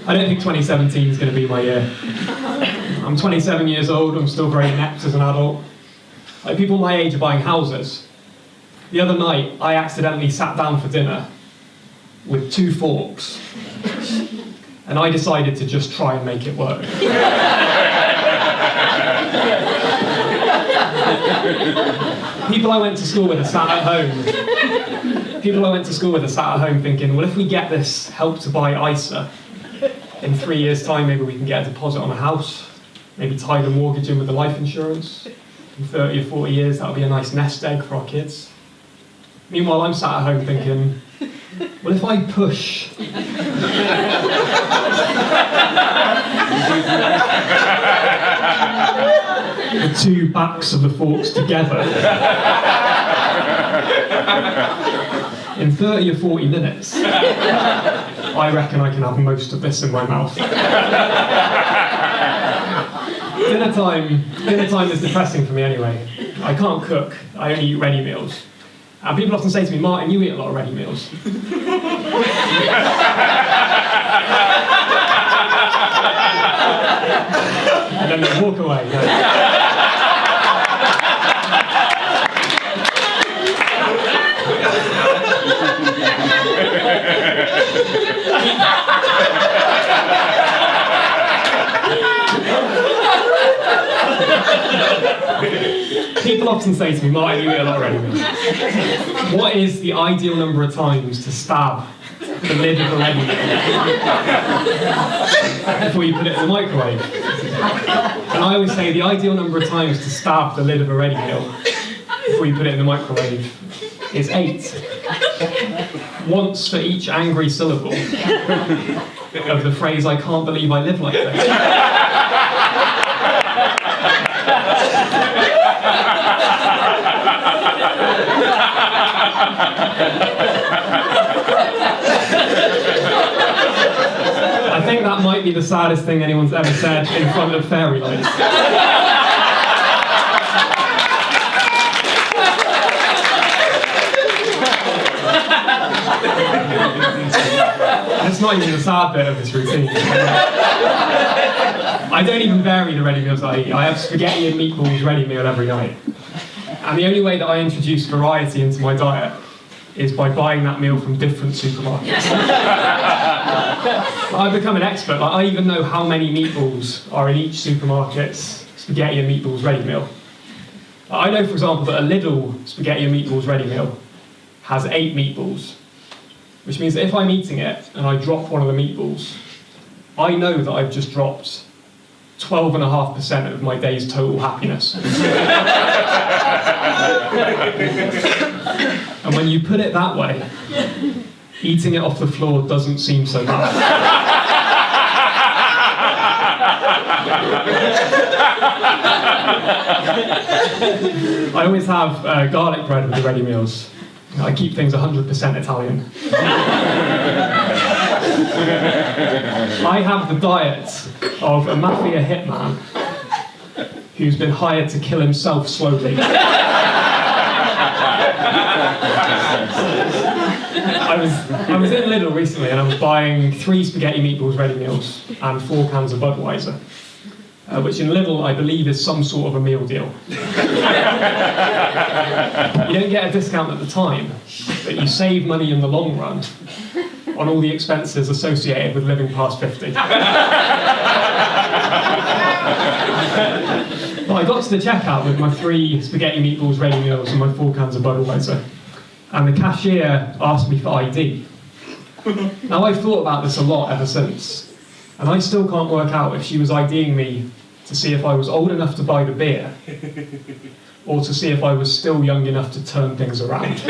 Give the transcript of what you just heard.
I don't think 2017 is going to be my year. I'm 27 years old, I'm still very inept as an adult. Like, people my age are buying houses. The other night, I accidentally sat down for dinner with 2 forks, and I decided to just try and make it work. People I went to school with are sat at home. People I went to school with are sat at home thinking, well, if we get this Help to Buy ISA, in 3 years' time, maybe we can get a deposit on a house, maybe tie the mortgage in with the life insurance. In 30 or 40 years, that'll be a nice nest egg for our kids. Meanwhile, I'm sat at home thinking, well, if I push the 2 backs of the forks together in 30 or 40 minutes, I reckon I can have most of this in my mouth. Dinner time is depressing for me anyway. I can't cook, I only eat ready meals. And people often say to me, Martin, you eat a lot of ready meals. And then they walk away. No. People often say to me, Martin, you eat a lot of ready meals. What is the ideal number of times to stab the lid of a ready meal before you put it in the microwave? And I always say the ideal number of times to stab the lid of a ready meal before you put it in the microwave is 8. Once for each angry syllable of the phrase, I can't believe I live like this. I think that might be the saddest thing anyone's ever said in front of fairy lights. It's not even the sad bit of this routine. I don't even vary the ready meals I eat. I have spaghetti and meatballs ready meal every night. And the only way that I introduce variety into my diet is by buying that meal from different supermarkets. I've become an expert. Like, I even know how many meatballs are in each supermarket's spaghetti and meatballs ready meal. I know, for example, that a Lidl spaghetti and meatballs ready meal has 8 meatballs, which means that if I'm eating it and I drop one of the meatballs, I know that I've just dropped 12.5% of my day's total happiness. And when you put it that way, eating it off the floor doesn't seem so bad. I always have garlic bread with the ready meals. I keep things 100% Italian. I have the diet of a mafia hitman who's been hired to kill himself slowly. I was in Lidl recently and I was buying 3 spaghetti meatballs ready meals and 4 cans of Budweiser, which in Lidl I believe is some sort of a meal deal. You don't get a discount at the time, but you save money in the long run on all the expenses associated with living past 50. Well, I got to the checkout with my 3 spaghetti meatballs ready meals and my 4 cans of Budweiser, and the cashier asked me for ID. Now, I've thought about this a lot ever since, and I still can't work out if she was IDing me to see if I was old enough to buy the beer, or to see if I was still young enough to turn things around.